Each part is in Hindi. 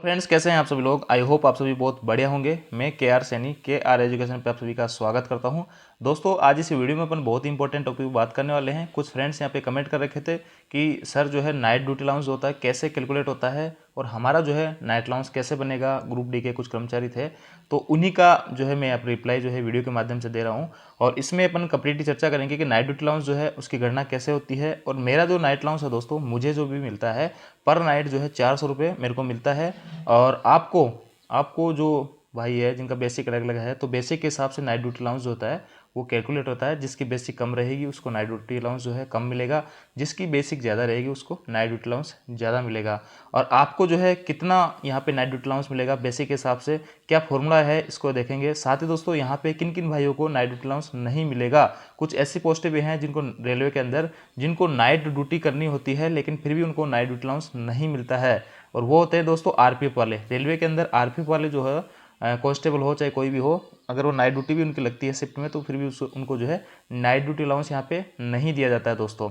फ्रेंड्स, कैसे हैं आप सभी लोग। आई होप आप सभी बहुत बढ़िया होंगे। मैं के सैनी के एजुकेशन पे आप सभी का स्वागत करता हूं। दोस्तों, आज इस वीडियो में अपन बहुत ही इंपॉर्टेंट टॉपिक पर बात करने वाले हैं। कुछ फ्रेंड्स यहां पे कमेंट कर रखे थे कि सर जो है नाइट ड्यूटी अलाउंस होता है कैसे कैलकुलेट होता है और हमारा जो है नाइट अलाउंस कैसे बनेगा। ग्रुप डी के कुछ कर्मचारी थे, तो उन्हीं का जो है मैं आप रिप्लाई जो है वीडियो के माध्यम से दे रहा हूँ। और इसमें अपन कंप्लीटली चर्चा करेंगे कि नाइट ड्यूटी अलाउंस जो है उसकी गणना कैसे होती है। और मेरा जो नाइट अलाउंस है दोस्तों, मुझे जो भी मिलता है पर नाइट जो है 400 रुपये मेरे को मिलता है। और आपको आपको जो भाई है जिनका बेसिक अलग अलग है, तो बेसिक के हिसाब से नाइट ड्यूटी अलाउंस जो होता है वो कैलकुलेट होता है। जिसकी बेसिक कम रहेगी उसको नाइट ड्यूटी अलाउंस जो है कम मिलेगा, जिसकी बेसिक ज़्यादा रहेगी उसको नाइट ड्यूटी अलाउंस ज़्यादा मिलेगा। और आपको जो है कितना यहाँ पे नाइट ड्यूटी अलाउंस मिलेगा बेसिक के हिसाब से, क्या फॉर्मूला है, इसको देखेंगे। साथ ही दोस्तों, यहाँ पे किन किन भाइयों को नाइट ड्यूटी अलाउंस नहीं मिलेगा। कुछ ऐसी पोस्टें भी हैं जिनको रेलवे के अंदर जिनको नाइट ड्यूटी करनी होती है लेकिन फिर भी उनको नाइट ड्यूटी अलाउंस नहीं मिलता है। और वो होते हैं दोस्तों आरपीएफ वाले। रेलवे के अंदर आरपीएफ वाले जो है, कांस्टेबल हो चाहे कोई भी हो, अगर वो नाइट ड्यूटी भी उनकी लगती है शिफ्ट में, तो फिर भी उनको जो है नाइट ड्यूटी अलाउंस यहाँ पे नहीं दिया जाता है दोस्तों।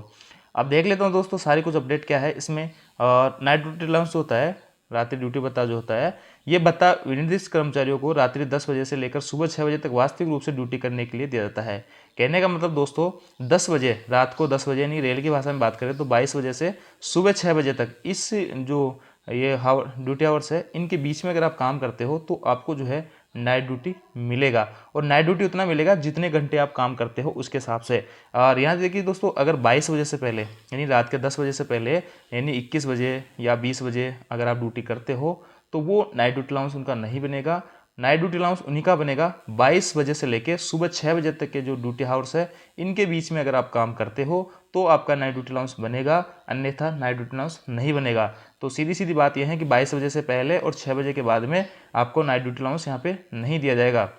अब देख लेते हैं दोस्तों सारी कुछ अपडेट क्या है इसमें। नाइट ड्यूटी अलाउंस जो होता है, रात्रि ड्यूटी भत्ता जो होता है, ये भत्ता विनिर्दिष्ट कर्मचारियों को रात्रि 10 बजे से लेकर सुबह 6 बजे तक वास्तविक रूप से ड्यूटी करने के लिए दिया जाता है। कहने का मतलब दोस्तों, 10 बजे, रात को 10 बजे नहीं, रेल की भाषा में बात करें तो 22 बजे से सुबह 6 बजे तक, इस जो ये ड्यूटी आवर्स है, इनके बीच में अगर आप काम करते हो तो आपको जो है नाइट ड्यूटी मिलेगा। और नाइट ड्यूटी उतना मिलेगा जितने घंटे आप काम करते हो उसके हिसाब से। और यहाँ देखिए दोस्तों, अगर 22 बजे से पहले यानी रात के 10 बजे से पहले यानी 21 बजे या 20 बजे अगर आप ड्यूटी करते हो तो वो नाइट ड्यूटी अलाउंस उनका नहीं बनेगा। नाइट ड्यूटी अलाउंस उन्हीं का बनेगा 22 बजे से लेके सुबह 6 बजे तक के जो ड्यूटी हावर्स है, इनके बीच में अगर आप काम करते हो तो आपका नाइट ड्यूटी अलाउंस बनेगा, अन्यथा नाइट ड्यूटी अलाउंस नहीं बनेगा। तो सीधी सीधी बात यह है कि 22 बजे से पहले और 6 बजे के बाद में आपको नाइट ड्यूटी अलाउंस यहाँ पे नहीं दिया जाएगा।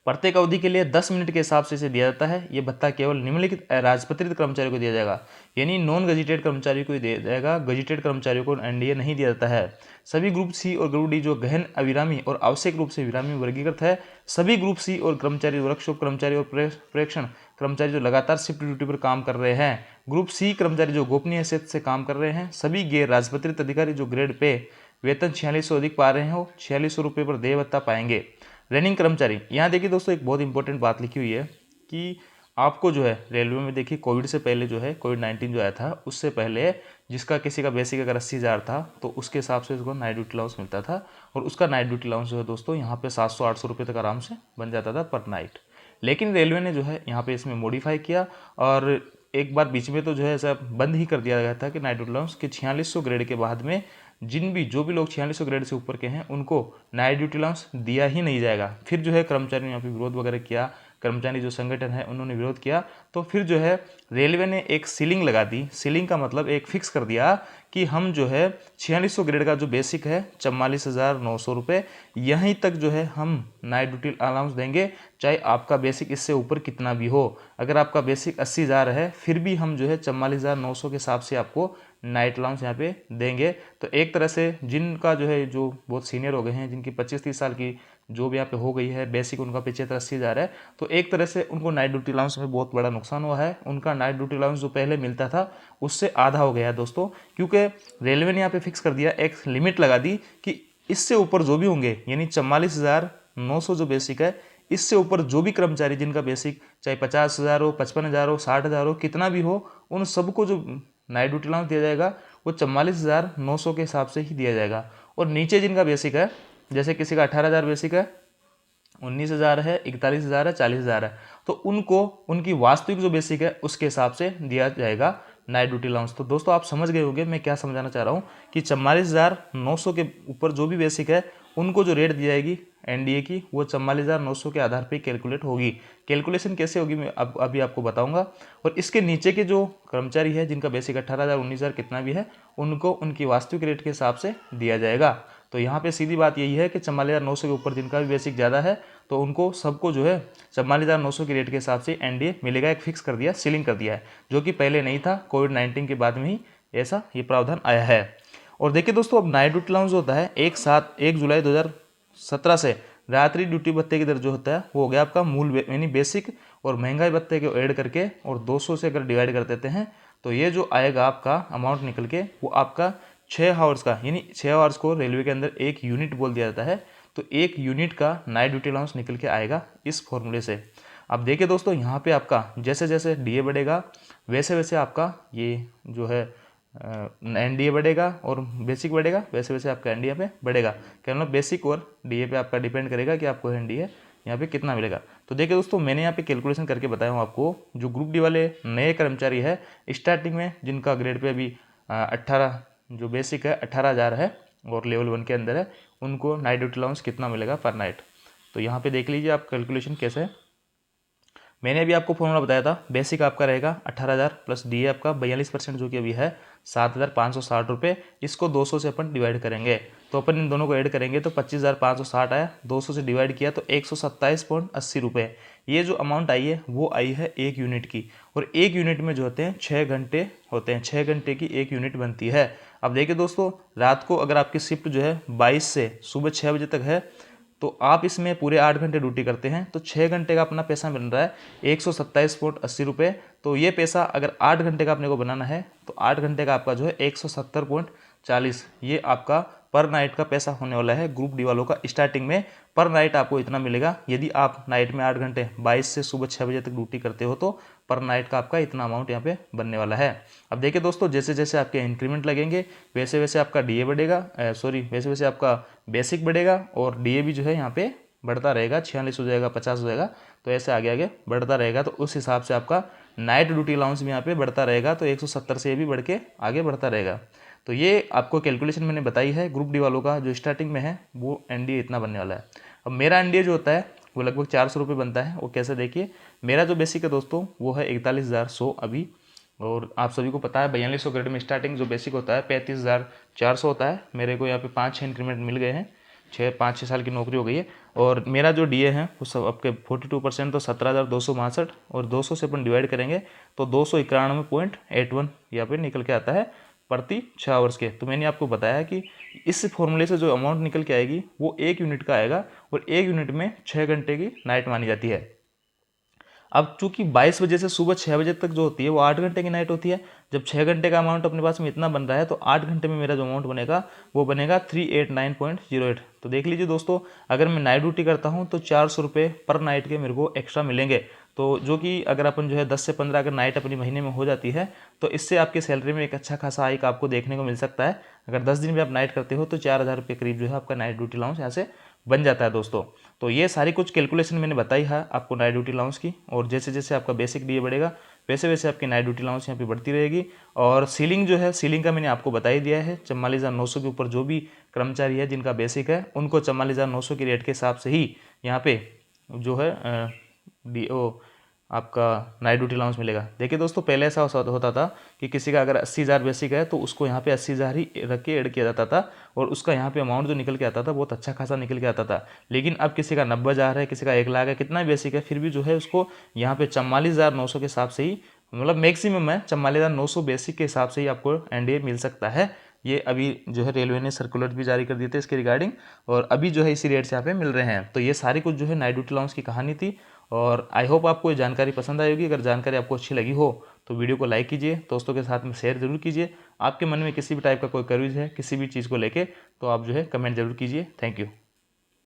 प्रत्येक अवधि के लिए 10 मिनट के हिसाब से इसे दिया जाता है। ये भत्ता केवल निम्नलिखित राजपत्रित कर्मचारियों को दिया जाएगा, यानी नॉन गजिटेड कर्मचारियों को दिया जाएगा। गजिटेड कर्मचारियों को एनडीए नहीं दिया जाता है। सभी ग्रुप सी और ग्रुप डी जो गहन अविरामी और आवश्यक रूप से विरामी वर्गीकृत है, सभी ग्रुप सी और कर्मचारी, वर्कशॉप कर्मचारी और प्रेक्षण कर्मचारी जो लगातार शिफ्ट ड्यूटी पर काम कर रहे हैं, ग्रुप सी कर्मचारी जो गोपनीय हैसियत से काम कर रहे हैं, सभी गैर राजपत्रित अधिकारी जो ग्रेड पे वेतन 4600 अधिक पा रहे हो 4600 रुपये पर देय भत्ता पाएंगे। रनिंग कर्मचारी, यहाँ देखिए दोस्तों एक बहुत इंपॉर्टेंट बात लिखी हुई है कि आपको जो है रेलवे में देखिए कोविड से पहले जो है कोविड-19 जो आया था उससे पहले जिसका किसी का बेसिक अगर 80,000 था तो उसके हिसाब से उसको नाइट ड्यूटी अलाउंस मिलता था। और उसका नाइट ड्यूटी अलाउंस जो है दोस्तों यहाँ पे 700-800 रुपये तक आराम से बन जाता था पर नाइट। लेकिन रेलवे ने जो है यहाँ पे इसमें मॉडिफाई किया और एक बार बीच में तो जो है ऐसा बंद ही कर दिया गया था कि नाइट ड्यूटी अलाउंस के 4600 ग्रेड के बाद में जो भी लोग 4600 ग्रेड से ऊपर के हैं उनको नाइट ड्यूटी अलाउंस दिया ही नहीं जाएगा। फिर जो है कर्मचारियों ने यहाँ पे विरोध वगैरह किया, कर्मचारी जो संगठन है उन्होंने विरोध किया, तो फिर जो है रेलवे ने एक सीलिंग लगा दी। सीलिंग का मतलब एक फिक्स कर दिया कि हम जो है 4600 ग्रेड का जो बेसिक है 44,900 रुपये, यहीं तक जो है हम नाइट ड्यूटी अलाउंस देंगे, चाहे आपका बेसिक इससे ऊपर कितना भी हो। अगर आपका बेसिक 80,000 है फिर भी हम जो है 44,900 के हिसाब से आपको नाइट अलाउंस यहाँ पे देंगे। तो एक तरह से जिनका जो है जो बहुत सीनियर हो गए हैं, जिनकी 25-30 साल की जो भी यहाँ पे हो गई है, बेसिक उनका 75-80,000 है, तो एक तरह से उनको नाइट ड्यूटी अलाउंस में बहुत बड़ा नुकसान हुआ है। उनका नाइट ड्यूटी अलाउंस जो पहले मिलता था उससे आधा हो गया है दोस्तों, क्योंकि रेलवे ने यहाँ पे फिक्स कर दिया, एक लिमिट लगा दी कि इससे ऊपर जो भी होंगे यानी 44,900 जो बेसिक है, इससे ऊपर जो भी कर्मचारी जिनका बेसिक चाहे 50,000 हो, 55,000 हो, 60,000 हो, कितना भी हो, उन सबको जो नाइट ड्यूटी अलाउंस दिया जाएगा वो 44,900 के हिसाब से ही दिया जाएगा। और नीचे जिनका बेसिक है, जैसे किसी का 18,000 बेसिक है, 19,000 है, 41,000 है, 40,000 है, तो उनको उनकी वास्तविक जो बेसिक है उसके हिसाब से दिया जाएगा नाइट ड्यूटी अलाउंस। तो दोस्तों आप समझ गए होंगे मैं क्या समझाना चाह रहा हूँ कि 44,900 के ऊपर जो भी बेसिक है उनको जो रेट दी जाएगी एनडीए की, वो 44,900 के आधार पे कैलकुलेट होगी। कैलकुलेशन कैसे होगी मैं अभी आपको बताऊंगा। और इसके नीचे के जो कर्मचारी है जिनका बेसिक 18,000 19,000 कितना भी है, उनको उनकी वास्तविक रेट के हिसाब से दिया जाएगा। तो यहाँ पे सीधी बात यही है कि 44,900 के ऊपर जिनका भी बेसिक ज़्यादा है तो उनको सबको जो है 44,900 की रेट के हिसाब से एनडीए मिलेगा। एक फिक्स कर दिया, सीलिंग कर दिया है, जो कि पहले नहीं था, कोविड-19 के बाद में ही ऐसा ये प्रावधान आया है। और देखिए दोस्तों, अब नाइट ड्यूटी अलाउंस होता है 1 जुलाई 2017 से रात्रि ड्यूटी भत्ते की दर जो होता है वो हो गया आपका मूल यानी बेसिक और महंगाई भत्ते को ऐड करके और 200 से अगर डिवाइड कर देते हैं तो ये जो आएगा आपका अमाउंट निकल के वो आपका 6 आवर्स का, यानी 6 आवर्स को रेलवे के अंदर 1 यूनिट बोल दिया जाता है, तो 1 यूनिट का नाइट ड्यूटी अलाउंस निकल के आएगा इस फॉर्मूले से। अब देखिए दोस्तों, यहाँ पे आपका जैसे जैसे डीए बढ़ेगा वैसे वैसे आपका ये जो है एनडीए बढ़ेगा और बेसिक बढ़ेगा, वैसे वैसे आपका एनडीए पे बढ़ेगा। क्या मतलब बेसिक और डीए पे आपका डिपेंड करेगा कि आपको एनडीए यहाँ पे कितना मिलेगा। तो देखिए दोस्तों, मैंने यहाँ पे कैलकुलेशन करके बताया हूँ आपको। जो ग्रुप डी वाले नए कर्मचारी है स्टार्टिंग में, जिनका ग्रेड पे अभी 18 जो बेसिक है 18,000 है और लेवल 1 के अंदर है, उनको नाइट ड्यूटी अलाउंस कितना मिलेगा पर नाइट। तो यहाँ पे देख लीजिए आप कैलकुलेशन कैसे है। मैंने अभी आपको फॉर्मूला बताया था, बेसिक आपका रहेगा 18,000 प्लस डी आपका 42% जो कि अभी है 7,560 रुपये। इसको 200 से अपन डिवाइड करेंगे, तो अपन इन दोनों को ऐड करेंगे तो 25,560 आया। 200 से डिवाइड किया तो 127.80 रुपये। ये जो अमाउंट आई है वो आई है 1 यूनिट की, और 1 यूनिट में जो होते हैं 6 घंटे होते हैं, 6 घंटे की 1 यूनिट बनती है। अब देखिए दोस्तों, रात को अगर आपकी शिफ्ट जो है 22 से सुबह 6 बजे तक है, तो आप इसमें पूरे 8 घंटे ड्यूटी करते हैं, तो 6 घंटे का अपना पैसा मिल रहा है 127.80 रुपये। तो ये पैसा अगर 8 घंटे का अपने को बनाना है तो 8 घंटे का आपका जो है 170.40, ये आपका पर नाइट का पैसा होने वाला है ग्रुप डी वालों का। स्टार्टिंग में पर नाइट आपको इतना मिलेगा। यदि आप नाइट में 8 घंटे 22 से सुबह 6 बजे तक ड्यूटी करते हो तो पर नाइट का आपका इतना अमाउंट यहाँ पे बनने वाला है। अब देखिए दोस्तों, जैसे जैसे आपके इंक्रीमेंट लगेंगे वैसे वैसे आपका डीए बढ़ेगा, वैसे वैसे आपका बेसिक बढ़ेगा और डीए भी जो है यहाँ पे बढ़ता रहेगा, 46 हो जाएगा, 50 हो जाएगा, तो ऐसे आगे आगे बढ़ता रहेगा। तो उस हिसाब से आपका नाइट ड्यूटी अलाउंस भी यहाँ पे बढ़ता रहेगा, तो 170 से भी बढ़ के आगे बढ़ता रहेगा। तो ये आपको कैलकुलेशन मैंने बताई है ग्रुप डी वालों का। जो स्टार्टिंग में है वो एनडीए इतना बनने वाला है। अब मेरा एनडीए जो होता है वो लगभग 400 रुपये बनता है। वो कैसे, देखिए मेरा जो बेसिक है दोस्तों वो है 41,100 अभी, और आप सभी को पता है 4200 ग्रेड में स्टार्टिंग जो बेसिक होता है 35,400 होता है। मेरे को यहाँ पे 5-6 इंक्रीमेंट मिल गए हैं, 5-6 साल की नौकरी हो गई है। और मेरा जो डीए है वो सब आपके 42% तो 17,262, और 200 से अपन डिवाइड करेंगे तो 291.81 यहाँ पे निकल के आता है प्रति 6 आवर्स के। तो मैंने आपको बताया कि इस फॉर्मूले से जो अमाउंट निकल के आएगी वो 1 यूनिट का आएगा, और 1 यूनिट में 6 घंटे की नाइट मानी जाती है। अब चूंकि 22 बजे से सुबह 6 बजे तक जो होती है वो 8 घंटे की नाइट होती है। जब 6 घंटे का अमाउंट अपने पास में इतना बन रहा है तो 8 घंटे में मेरा जो अमाउंट बनेगा वो बनेगा 389.08। तो देख लीजिए दोस्तों, अगर मैं नाइट ड्यूटी करता हूँ तो 400 रुपये पर नाइट के मेरे को एक्स्ट्रा मिलेंगे। तो जो कि अगर अपन जो है 10 से 15 अगर नाइट अपनी महीने में हो जाती है तो इससे आपकी सैलरी में एक अच्छा खासा हाइक आपको देखने को मिल सकता है। अगर 10 दिन भी आप नाइट करते हो तो 4,000 रुपये करीब जो है आपका नाइट ड्यूटी अलाउंस यहाँ से बन जाता है दोस्तों। तो ये सारी कुछ कैलकुलेशन मैंने बताई है आपको नाइट ड्यूटी अलाउंस की, और जैसे जैसे आपका बेसिक डीए बढ़ेगा वैसे वैसे आपकी नाइट ड्यूटी अलाउंस यहाँ पे बढ़ती रहेगी। और सीलिंग जो है, सीलिंग का मैंने आपको बता ही दिया है। 44,900 के ऊपर जो भी कर्मचारी है जिनका बेसिक है उनको 44,900 की रेट के हिसाब से ही यहाँ पे जो है आपका नाइट ड्यूटी अलाउंस मिलेगा। देखिए दोस्तों, पहले ऐसा होता था कि किसी का अगर 80,000 बेसिक है तो उसको यहाँ पे 80,000 ही रख के ऐड किया जाता था, और उसका यहाँ पे अमाउंट जो निकल के आता था बहुत अच्छा खासा निकल के आता था। लेकिन अब किसी का 90,000 है, किसी का 1 लाख है, कितना बेसिक है, फिर भी जो है उसको यहाँ पे 44,900 के हिसाब से ही, मतलब मैक्सिमम है 44,900 बेसिक के हिसाब से ही आपको एनडीए मिल सकता है। ये अभी जो है रेलवे ने सर्कुलर भी जारी कर दिए थे इसके रिगार्डिंग, और अभी जो है इसी रेट से यहाँ पे मिल रहे हैं। तो ये सारी कुछ जो है नाइट ड्यूटी अलाउंस की कहानी थी, और आई होप आपको ये जानकारी पसंद आई होगी। अगर जानकारी आपको अच्छी लगी हो तो वीडियो को लाइक कीजिए, दोस्तों के साथ में शेयर जरूर कीजिए। आपके मन में किसी भी टाइप का कोई क्वेरीज है किसी भी चीज़ को लेके तो आप जो है कमेंट जरूर कीजिए। Thank you.